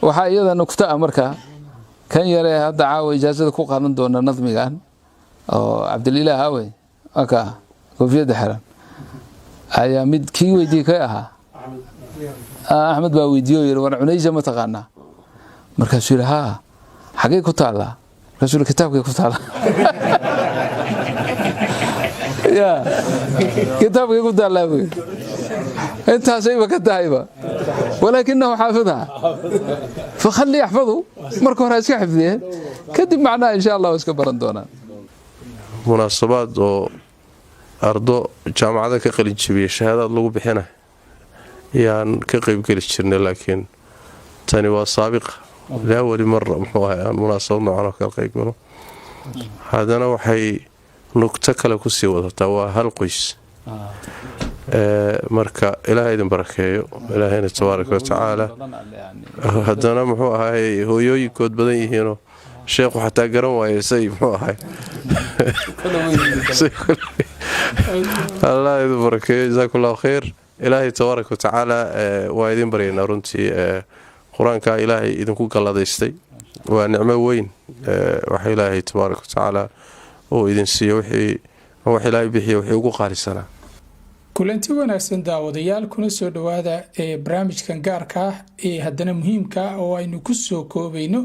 waxaa iyada nugta marka kan yare hadda caawa ijaazada ku qaadan doona nadmigan oo Cabdililah Hawe aka koofiyada xiran ayaa mid kii weydii ka ahaa Ahmed baa weydiyo yiri war cunaysa ma taqaana markaasuu yiri ha xagee ku taala markaasuu kitaabkii ku taala يا كتابك يقول لا انت سيبك كتايبه ولكنه حافظها فخليه يحفظه مركو راس يحفظه كدب معنا ان شاء الله واسكبرن دونا مناسبات او ارضو جامعه كقلين جبيه شهادات لو بخينه يان كقيب كل جيرنا لكن ثاني وسابق لاول مره مناسبه معنا كقيب منه هذانا waxay nugta kale ku sii wadata waa hal qoys marka ilaahay idin barakeeyo ilaahayna tabaaraka wa taala hadana muxuu ahay hooyooyinkood badan yihiin sheekhu xataa garan waayay muxuu ahay Allah idin barakeeyo jazakallahu khair ilaahay tabaaraka wa taala waa idin bareeyna runtii quraanka ilaahay idinku galladaystay waa nicmo weyn waxa ilaahay tabaaraka wa taala oo idin siiyo wixii ilaahay bixiyo wixii ugu qaalisanaa kulanti wanaagsan daawadayaal kuna soo dhawaada barnaamijkan gaarka ah haddana muhiimka oo aynu ku soo koobayno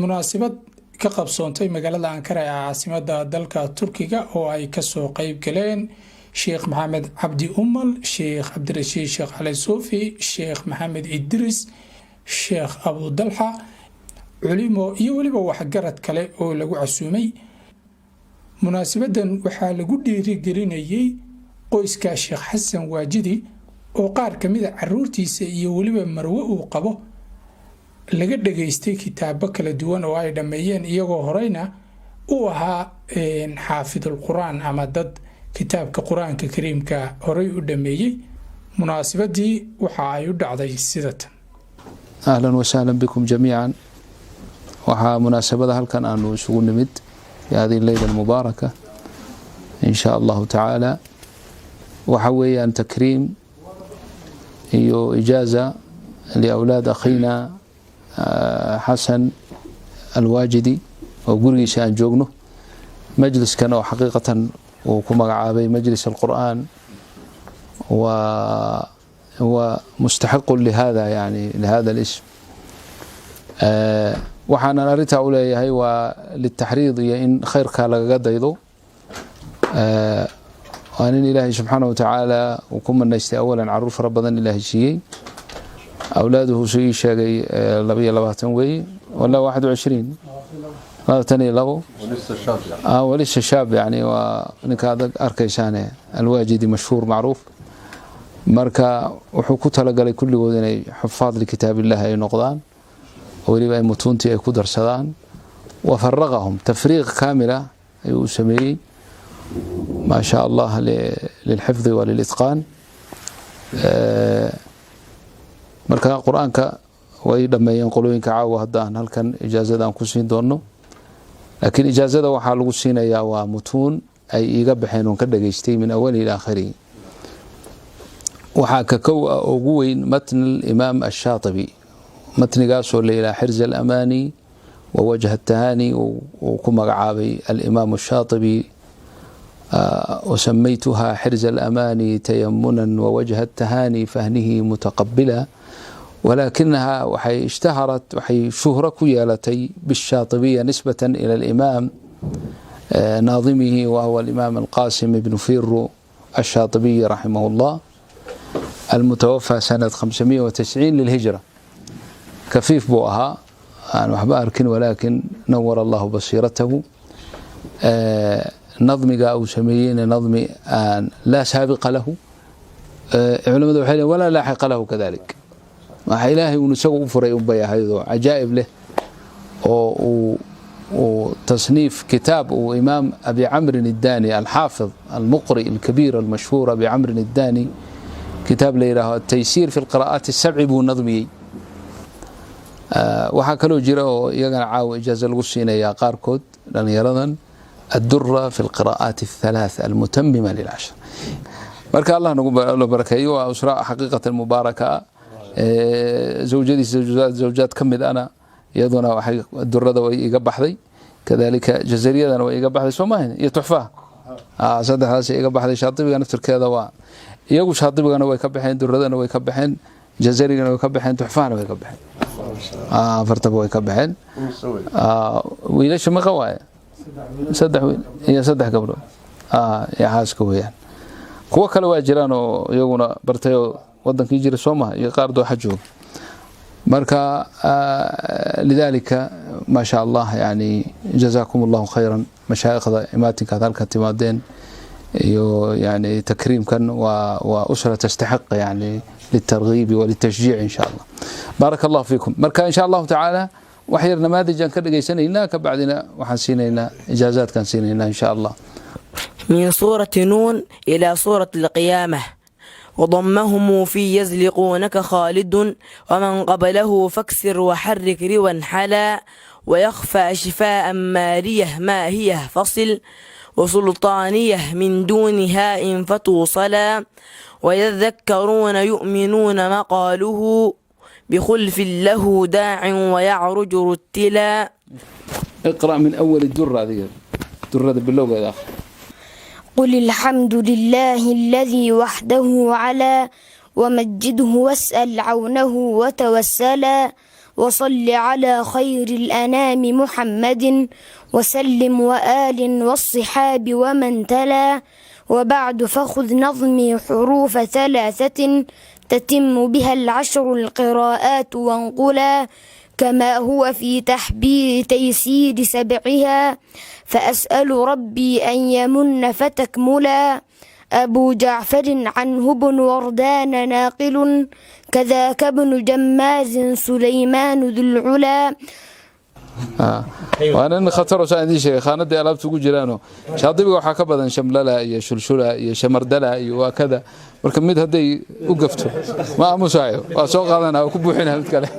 munaasabad ka qabsoontay magaalada Ankara ee caasimadda dalka Turkiga oo ay ka soo qayb galeen Sheikh Maxamed Cabdi Umal, Sheikh Abdirashiid Sheikh Ali Suufi, Sheikh Maxamed Idris, Sheikh Abu Dalha, culimo iyo waliba waxgarad kale oo lagu casuumay. munaasabadan waxaa lagu dhiirigelinayay qoyska Sheikh Xasan Waajidi oo qaar kamid ah caruurtiisa iyo waliba marwo uu qabo laga dhageystay kitaabo kala duwan oo ay dhameeyeen iyagoo horeyna uu ahaa xaafidul quraan ama dad kitaabka quraanka kariimka horey u dhameeyay munaasabadii waxa ay u dhacday sidatan ahlan wa sahlan bikum jamiican waxa munaasabada halkan aanu isugu nimid في هذه الليلة المباركة إن شاء الله تعالى وحوي أن تكريم هي إجازة لأولاد أخينا حسن الواجدي وقرقي شان جوغنه مجلس كانوا حقيقة وكما عابي مجلس القرآن وهو مستحق لهذا يعني لهذا الاسم waxaan arinta u leeyahay waa liltaxriid iyo in khayrka laga daydo aan ilaahay subhanahu wa ta'ala uu ku manaystay awalan caruur fara badan ilaahay siiyay awlaaduhu sii sheegay 22 way wala 21 tani labo ولسه شاب يعني ونكا arkaysan alwaajidi mashhuur macruuf marka wuxuu ku talagalay kulligood inay xufaad li kitaabillah ay noqdaan وليبقى متونتي أي كدر سدان وفرغهم تفريغ كاملة يسميه ما شاء الله للحفظ وللإتقان مركز القرآن ويلما ينقلون كعاوة هدان هل كان إجازة دان كسين دونه لكن إجازة وحال كسين يا ومتون أي يقبحين كده يشتي من أول إلى آخره وحاك أقوين متن الإمام الشاطبي متن قاسو إلى حرز الأماني ووجه التهاني وكما عابي الإمام الشاطبي وسميتها حرز الأماني تيمنا ووجه التهاني فهنه متقبلا ولكنها وحي اشتهرت وحي شهرة كيالتي بالشاطبية نسبة إلى الإمام ناظمه وهو الإمام القاسم بن فيرو الشاطبي رحمه الله المتوفى سنة 590 للهجرة كفيف بوها أنا وحبا أركن ولكن نور الله بصيرته نظمي أو سميين نظمي لا سابق له علماء وحيلا ولا لاحق له كذلك ما إلهي ونسوء فري أبيا هذا عجائب له وتصنيف كتاب وإمام أبي عمرو الداني الحافظ المقرئ الكبير المشهور أبي عمرو الداني كتاب ليله التيسير في القراءات السبع بنظمي waxaa kaloo jira oo iyagana caaw ijaaza lagu siinaya qaarkood dhalinyaradan الدرة في القراءات الثلاث المتممة للعشر marka Allah nagu barakeeyo waa usra xaqiiqatan mubaaraka zawjadiisa zawjaad ka mid ana iyaduna waxay durrada way iga baxday kadalika jazariyadana way iga baxday Soomaaliya iyo tuxfaha saddexdaas iga baxday shaatibiga naftirkeeda waa iyagu shaatibigana way ka baxeen durradana way ka baxeen jazarigana way ka baxeen tuxfahana way ka baxeen fartaba way ka baxeen wiilasha ma qawaaya saddex wiil iyo saddex gabdhood ya haaska weeyaan kuwa kale waa jiraan oo iyaguna bartay wadankii jira Soomaaliya iyo qaar dooxa jooga marka lidalika ما شاء الله يعني جزاكم الله خيرا مشايخ إماتك هذلك تمادين يعني تكريم كان وأسرة تستحق يعني للترغيب وللتشجيع إن شاء الله بارك الله فيكم مركا إن شاء الله تعالى وحير نماذج كده جيسنا هناك بعدنا وحنسينا هنا إجازات كان سينا هنا إن شاء الله من سورة نون إلى سورة القيامة وضمهم في يزلقونك خالد ومن قبله فاكسر وحرك روا حلا ويخفى شفاء مارية ما هي فصل وسلطانية من دونها إن فتوصلا ويذكرون يؤمنون مقاله بخلف له داع ويعرج رتلا. اقرأ من أول الدرة ذي الدرة باللغة يا أخي. قل الحمد لله الذي وحده على ومجده واسأل عونه وتوسلا وصل على خير الأنام محمد وسلم وآل والصحاب ومن تلا وبعد فخذ نظمي حروف ثلاثة تتم بها العشر القراءات وانقلا كما هو في تحبير تيسير سبعها فأسأل ربي أن يمن فتكملا أبو جعفر عنه بن وردان ناقل كذاك ابن جماز سليمان ذو العلا. وأنا خطر وسأندي شيء خاندي ألعب تقول جيرانه شاطبي وحكى بدن شمللا يا شلشلا يا شمردلا وكذا وركمد هدي وقفته ما مساعي وأسوق هذا أنا وكبوحين هالكلام.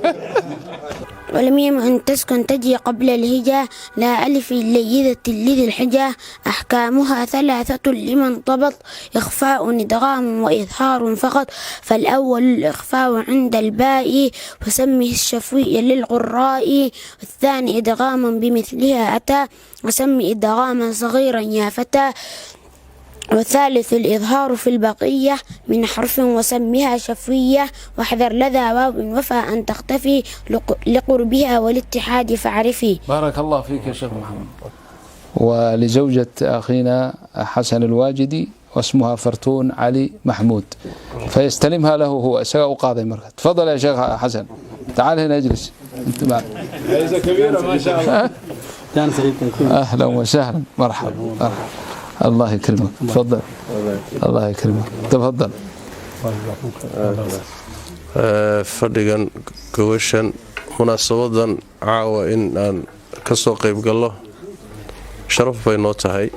ولم يم أن تسكن تجي قبل الهجاء لا ألف الليذة لذي الحجة أحكامها ثلاثة لمن طبط إخفاء إدغام وإظهار فقط فالأول الإخفاء عند الباء وسمه الشفوي للقراء والثاني إدغاما بمثلها أتى وسمي إدغاما صغيرا يا فتى والثالث الإظهار في البقية من حرف وسمها شفوية واحذر لذا واو وفى أن تختفي لقربها والاتحاد فاعرفي. بارك الله فيك يا شيخ محمد. ولزوجة أخينا حسن الواجدي واسمها فرتون علي محمود فيستلمها له هو سواء قاضي مركز. تفضل يا شيخ حسن تعال هنا اجلس انت معك. عايزة كبيرة ما شاء الله. كان سعيد أهلا وسهلا مرحبا مرحبا الله يكرمك تفضل الله يكرمك تفضل. fadhigan gawashan munaasabadan caawa in aan ka soo qayb gallo sharaf bay noo tahay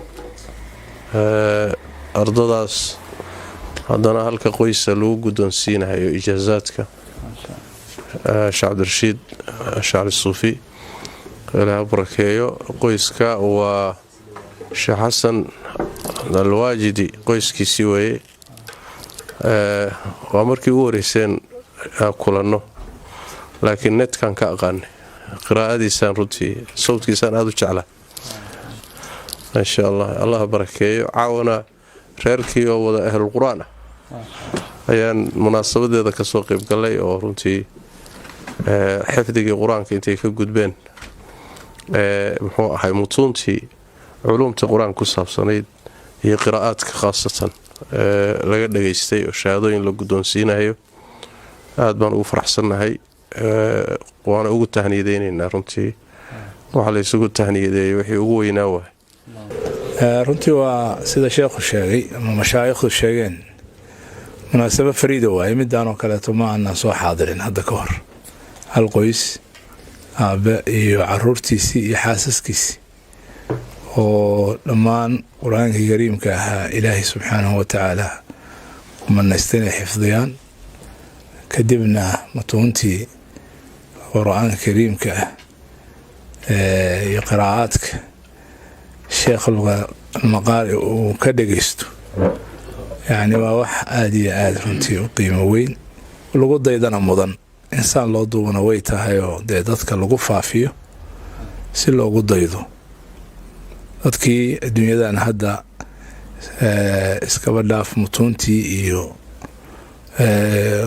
ardadaas haddana halka qoysa lagu guddoonsiinayo ijaazaadka Sheekh Cabdirashiid Shacri Suufi ilaahay barakeeyo qoyska waa Sheekh Xasan Alwaajidi qoyskiisii weeye waa markii ugu horeyseen kulanno laakiin netkan ka aqaan qiraa'adiisaan runtii sawdkiisaan aad u jeclaa maasha allah allah barakeeyo caawana reerkii oo wada ahlul quraan ayaan munaasabadeeda ka soo qayb galay oo runtii xifdigii quraanka intay ka gudbeen muxuu ahay mutuuntii علومة القرآن كسب صنيد هي قراءات خاصة laga dhageystay oo shahaadooyin la guddoonsiinayo aad baan ugu faraxsanahay waana ugu tahniyadeynaa runtii waxa la isugu tahniyadeeyay wixii ugu weynaa waa runtii waa sida sheekhu sheegay ama mashaayikhdu sheegeen munaasabad fariida waa midaan oo kale ma aan soo xaadirin hadda ka hor hal qoys aabe iyo caruurtiisii iyo xaasaskiisii oo dhammaan quraanka kariimka ahaa ilaahay subxaanahu wa tacaala kumanaystay inay xifdiyaan kadibna matuuntii quraanka kariimka ah iyo qiraa'aadka sheekh al-maqaari uu ka dhageysto yani waa wax aad iyo aad runtii u qiimo weyn lagu daydana mudan insaan loo duubana way tahay oo dee dadka lagu faafiyo si loogu daydo dadkii adduunyadan hadda iskaba dhaaf mutuuntii iyo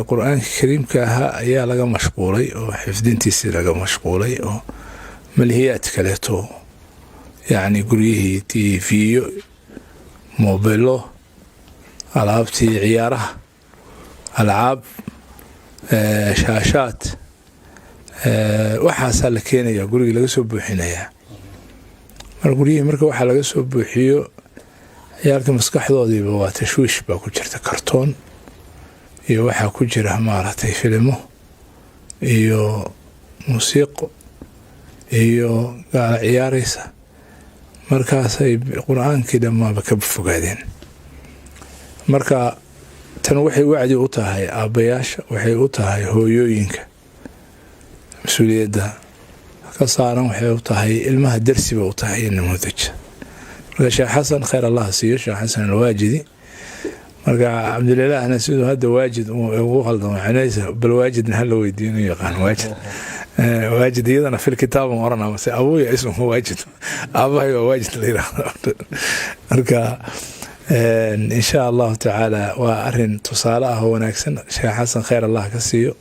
qur-aanka kariimka ahaa ayaa laga mashquulay oo xifdintiisii laga mashquulay oo malhiyaad kaleeto yacni guryihii tiifiyo moobilo alaabtii ciyaaraha alcaab shaashaad waxaasaa la keenayaa gurigii laga soo buuxinayaa mar guryihii marka waxaa laga soo buuxiyo ciyaalka maskaxdoodiiba waa tashwiish baa ku jirta kartoon iyo waxaa ku jira maaragtay filimo iyo muusiiqo iyo gaala ciyaaraysa markaasay qur-aankii dhammaaba ka fogaadeen marka tan waxay wacdi u tahay aabbayaasha waxay u tahay hooyooyinka mas-uuliyadda ka saaran waxay u tahay ilmaha darsiba u tahay iyo namuudaja marka sheekh xasan khayr allah siiyo sheekh xasan alwaajidi marka cabdililahna siduu hadda waajid ugu khaldamo xanaysa bal waajidna hala weydiino yaqaan waajid واجد يدنا في الكتاب ورنا بس أبوي اسمه واجد أبوي واجد ليرا مركا إن شاء الله تعالى وأرن تصالحه ونكسن شيخ حسن خير الله كسيو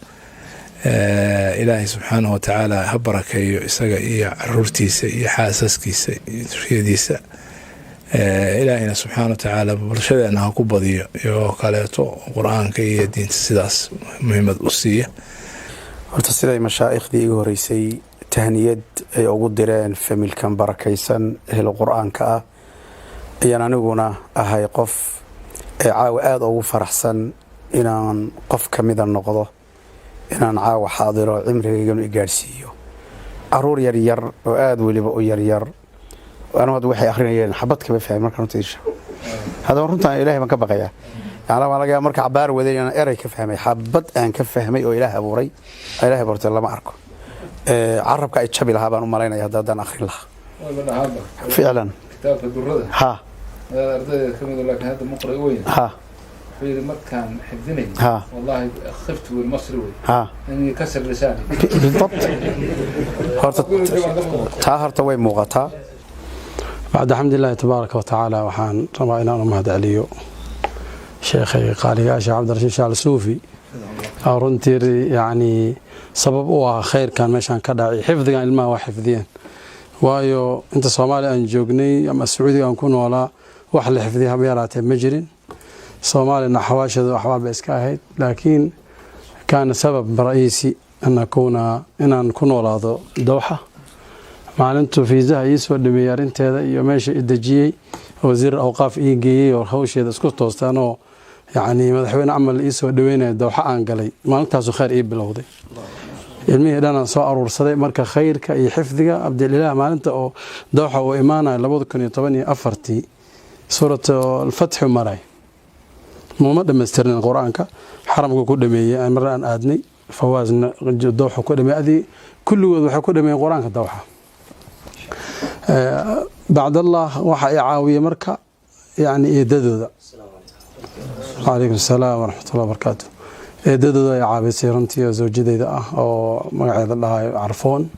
إلهي سبحانه وتعالى هبرك يسقى عرورتيس يحاسسكيس يديس إلهينا سبحانه وتعالى برشاد أنها كوبضي يوكاليتو قرآن كي دين سداس مهمة أصية horta siday mashaaiikhdii igu horeysay tahniyad ay ugu direen familkan barakaysan ehlo qur-aanka ah ayaan aniguna ahay qof caawa aad ugu faraxsan inaan qof ka mida noqdo inaan caawa xaadiro cimrigayganu igaarsiiyo caruur yaryar oo aad weliba u yaryar anu hadda waxay akhrinayeen xabad kama fahmin markaan runtiisha haddaba runtaan ilaahay baan ka baqayaa يعني ما لقى مركع بار وذي أنا إيري كفهمي حبت أن كفهمي أو إله أبوري إله أبورت الله ما أركو عرب كأي شبي لها بانو مالينا يهدادان آخر لها فعلا كتاب الدردة ها الدردة كم يقول لك هذا مقرئ وين ها في المكان حفظني ها والله خفت والمصري ها إني كسر لساني بالضبط تاهرت وين موغتا بعد الحمد لله تبارك وتعالى وحان رمائنا ومهد عليو شيخي قال شيخ عبد الرشيد شال السوفي أو رنتي يعني سبب خير كان مشان كذا حفظ يعني الماء وحفظين وايو أنت صومالي أن جوجني أما السعودي أن كون ولا واحد حفظيها بيارات مجرين صومالي إن حواش ذو أحوال بإسكاهيد لكن كان سبب رئيسي أن نكون ولا ذو دوحة معلنتو في زها يسوى دميارين تهذا يوميش إدجي وزير الأوقاف إيجي وهوش هذا سكوت توستانو يعني مدحوين عمل يسوى دوينه دوحة أنقلي ما نكتاسو خير إيه بالوضي علمي هدانا سوء ورصدي مركا خير كأي حفظك عبد الله ما أنت أو دوحة وإيمانا لابد كن يطبني أفرتي سورة الفتح ومراي مو مسترن القرآن حرم كل مية مرة أن أدني فوازن دوحة كل مية هذه كل دوحة كل مية القرآن كدوحة بعد الله وحا إعاوية مركا يعني إيدادو ذا عليكم السلام ورحمة الله وبركاته إيدادو ذا إعاوية سيرنتي وزوجي ذا أو مقعد الله يعرفون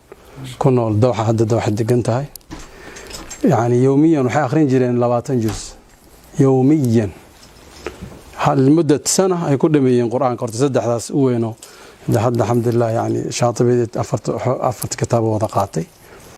كنا الدوحة هذا الدوحة دقنتها يعني يوميا وحي آخرين جيرين 20 جزء يوميا لمدة سنة هيكون دميين قرآن كورت سدح وينه ده الحمد لله يعني شاطبي أفرت كتابه وضقاتي